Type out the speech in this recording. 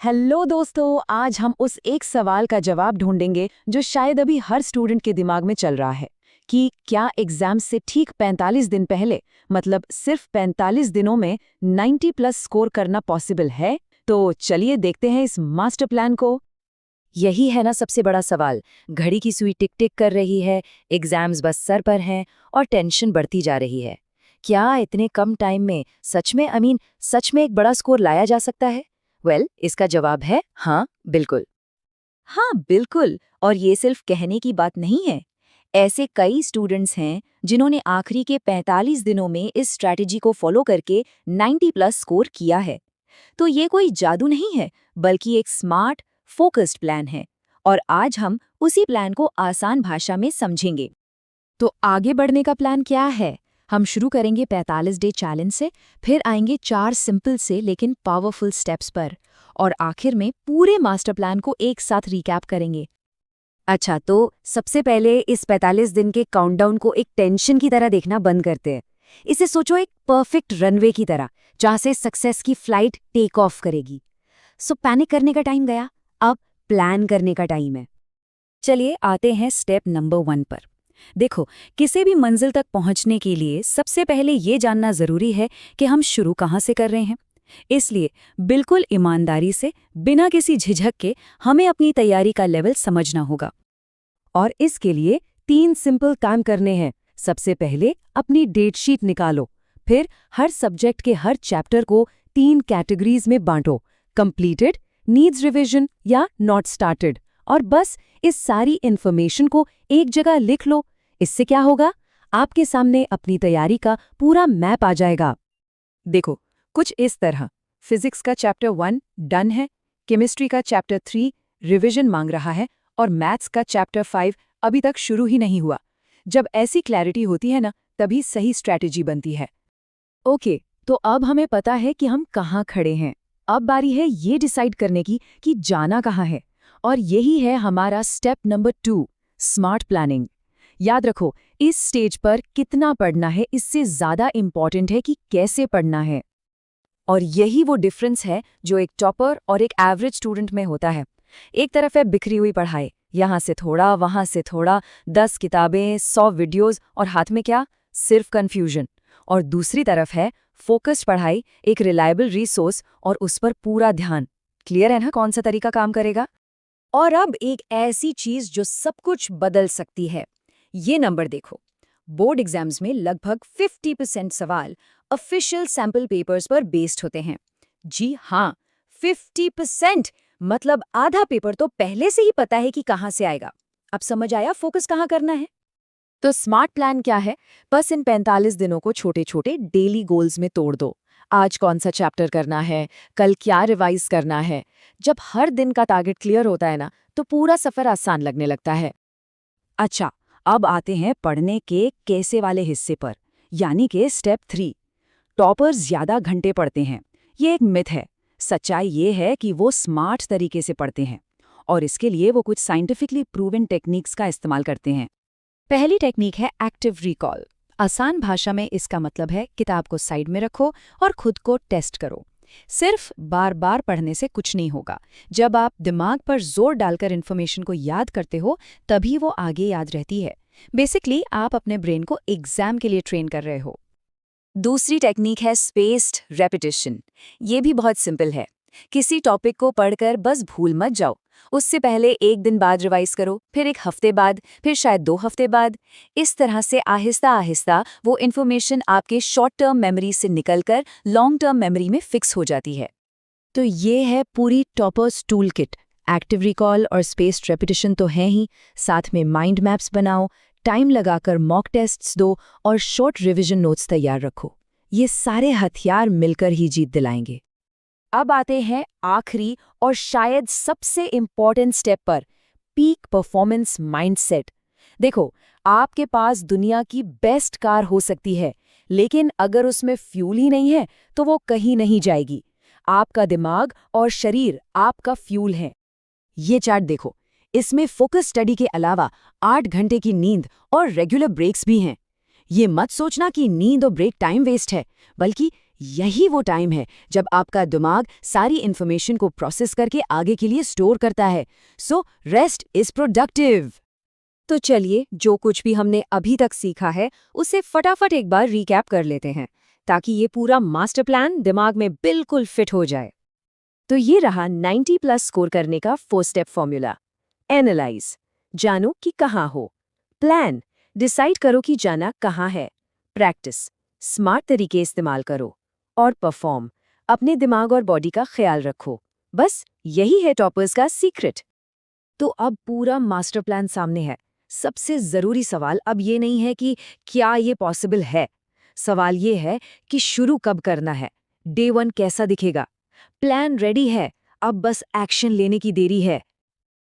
Hello दोस्तों, आज हम उस एक सवाल का जवाब ढूंढेंगे जो शायद अभी हर स्टूडेंट के दिमाग में चल रहा है कि क्या एग्जाम से ठीक 45 दिन पहले, मतलब सिर्फ 45 दिनों में 90 प्लस स्कोर करना पॉसिबल है। तो चलिए देखते हैं इस मास्टर प्लान को। यही है ना सबसे बड़ा सवाल। घड़ी की सुई टिक टिक कर रही है, एग्जाम्स बस सर पर हैं और टेंशन बढ़ती जा रही है। क्या इतने कम टाइम में सच में एक बड़ा स्कोर लाया जा सकता है? इसका जवाब है हाँ, बिल्कुल। हाँ, बिल्कुल। और ये सिर्फ कहने की बात नहीं है। ऐसे कई स्टूडेंट्स हैं जिन्होंने आखिरी के 45 दिनों में इस स्ट्रैटेजी को फॉलो करके 90 प्लस स्कोर किया है। तो ये कोई जादू नहीं है, बल्कि एक स्मार्ट, फोकस्ड प्लान है। और आज हम उसी प्लान को आसान भाषा में समझेंगे। तो आगे बढ़ने का प्लान क्या है? हम शुरू करेंगे 45 डे चैलेंज से, फिर आएंगे 4 सिंपल से लेकिन पावरफुल स्टेप्स पर, और आखिर में पूरे मास्टर प्लान को एक साथ रिकैप करेंगे। अच्छा, तो सबसे पहले इस 45 दिन के काउंटडाउन को एक टेंशन की तरह देखना बंद करते हैं। इसे सोचो एक परफेक्ट रनवे की तरह, जहां से सक्सेस की फ्लाइट टेक ऑफ करेगी। सो पैनिक करने का टाइम गया, अब प्लान करने का टाइम है। चलिए आते हैं स्टेप नंबर 1 पर। देखो, किसी भी मंजिल तक पहुंचने के लिए सबसे पहले ये जानना जरूरी है कि हम शुरू कहां से कर रहे हैं। इसलिए बिल्कुल ईमानदारी से, बिना किसी झिझक के, हमें अपनी तैयारी का लेवल समझना होगा। और इसके लिए 3 सिंपल काम करने हैं। सबसे पहले अपनी डेट शीट निकालो, फिर हर सब्जेक्ट के हर चैप्टर को 3 कैटेगरीज में बांटो: कंप्लीटेड, नीड्स रिवीजन या नॉट स्टार्टेड। और बस इस सारी इन्फॉर्मेशन को एक जगह लिख लो। इससे क्या होगा? आपके सामने अपनी तैयारी का पूरा मैप आ जाएगा। देखो, कुछ इस तरह। फिजिक्स का चैप्टर 1 डन है, केमिस्ट्री का चैप्टर 3 रिवीजन मांग रहा है, और मैथ्स का चैप्टर 5 अभी तक शुरू ही नहीं हुआ। जब ऐसी क्लैरिटी होती है ना, तभी सही स्ट्रैटेजी बनती है। ओके, तो अब हमें पता है कि हम कहाँ खड़े हैं। अब बारी है ये डिसाइड करने की कि जाना कहाँ है। और यही है हमारा स्टेप नंबर 2, स्मार्ट प्लानिंग। याद रखो, इस स्टेज पर कितना पढ़ना है इससे ज़्यादा इम्पॉर्टेंट है कि कैसे पढ़ना है। और यही वो डिफरेंस है जो एक टॉपर और एक एवरेज स्टूडेंट में होता है। एक तरफ है बिखरी हुई पढ़ाई, यहाँ से थोड़ा, वहाँ से थोड़ा, 10 किताबें, 100 वीडियोस, और हाथ में क्या? सिर्फ कन्फ्यूजन। और दूसरी तरफ है फोकस्ड पढ़ाई, एक रिलायबल रिसोर्स और उस पर पूरा ध्यान। क्लियर है ना कौन सा तरीका काम करेगा? और अब एक ऐसी चीज जो सब कुछ बदल सकती है। ये नंबर देखो, बोर्ड एग्जाम्स में लगभग 50% सवाल ऑफिशियल सैंपल पेपर्स पर बेस्ड होते हैं। जी हाँ, 50%। मतलब आधा पेपर तो पहले से ही पता है कि कहाँ से आएगा। अब समझ आया फोकस कहाँ करना है? तो स्मार्ट प्लान क्या है? बस इन 45 दिनों को छोटे छोटे डेली गोल्स में तोड़ दो। आज कौन सा चैप्टर करना है, कल क्या रिवाइज करना है। जब हर दिन का टारगेट क्लियर होता है ना, तो पूरा सफर आसान लगने लगता है। अच्छा, अब आते हैं पढ़ने के कैसे वाले हिस्से पर, यानी कि स्टेप 3। टॉपर्स ज्यादा घंटे पढ़ते हैं, ये एक मिथ है। सच्चाई ये है कि वो स्मार्ट तरीके से पढ़ते हैं, और इसके लिए वो कुछ साइंटिफिकली प्रूवन टेक्निक्स का इस्तेमाल करते हैं। पहली टेक्निक है एक्टिव रिकॉल। आसान भाषा में इसका मतलब है किताब को साइड में रखो और खुद को टेस्ट करो। सिर्फ बार बार पढ़ने से कुछ नहीं होगा। जब आप दिमाग पर जोर डालकर इन्फॉर्मेशन को याद करते हो, तभी वो आगे याद रहती है। बेसिकली आप अपने ब्रेन को एग्जाम के लिए ट्रेन कर रहे हो। दूसरी टेक्निक है स्पेस्ड रेपिटेशन। ये भी बहुत सिंपल है। किसी टॉपिक को पढ़कर बस भूल मत जाओ। उससे पहले एक दिन बाद रिवाइज करो, फिर एक हफ्ते बाद, फिर शायद 2 हफ्ते बाद। इस तरह से आहिस्ता आहिस्ता वो इन्फॉर्मेशन आपके शॉर्ट टर्म मेमोरी से निकलकर लॉन्ग टर्म मेमोरी में फिक्स हो जाती है। तो ये है पूरी toppers tool kit. Active recall और स्पेस्ड रेपिटेशन तो है ही, साथ में माइंड मैप्स बनाओ, टाइम लगाकर मॉक टेस्ट्स दो और शॉर्ट रिवीजन नोट्स तैयार रखो। ये सारे हथियार मिलकर ही जीत दिलाएंगे। अब आते हैं आखिरी और शायद सबसे इम्पॉर्टेंट स्टेप पर, पीक परफॉर्मेंस माइंडसेट। देखो, आपके पास दुनिया की बेस्ट कार हो सकती है, लेकिन अगर उसमें फ्यूल ही नहीं है तो वो कहीं नहीं जाएगी। आपका दिमाग और शरीर आपका फ्यूल है। ये चार्ट देखो, इसमें फोकस स्टडी के अलावा 8 घंटे की नींद और रेगुलर ब्रेक्स भी हैं। ये मत सोचना कि नींद और ब्रेक टाइम वेस्ट है, बल्कि यही वो टाइम है जब आपका दिमाग सारी इन्फॉर्मेशन को प्रोसेस करके आगे के लिए स्टोर करता है। So rest is productive. तो चलिए, जो कुछ भी हमने अभी तक सीखा है उसे फटाफट एक बार रिकैप कर लेते हैं, ताकि ये पूरा मास्टर प्लान दिमाग में बिल्कुल फिट हो जाए। तो ये रहा 90+ स्कोर करने का 4 स्टेप फॉर्मूला। एनालाइज, जानो कि कहाँ हो। प्लान, डिसाइड करो कि जाना कहाँ है। प्रैक्टिस, स्मार्ट तरीके इस्तेमाल करो। और परफॉर्म, अपने दिमाग और बॉडी का ख्याल रखो। बस यही है टॉपर्स का सीक्रेट। तो अब पूरा मास्टर प्लान सामने है। सबसे जरूरी सवाल अब ये नहीं है कि क्या ये पॉसिबल है। सवाल ये है कि शुरू कब करना है। डे 1 कैसा दिखेगा। प्लान रेडी है, अब बस एक्शन लेने की देरी है।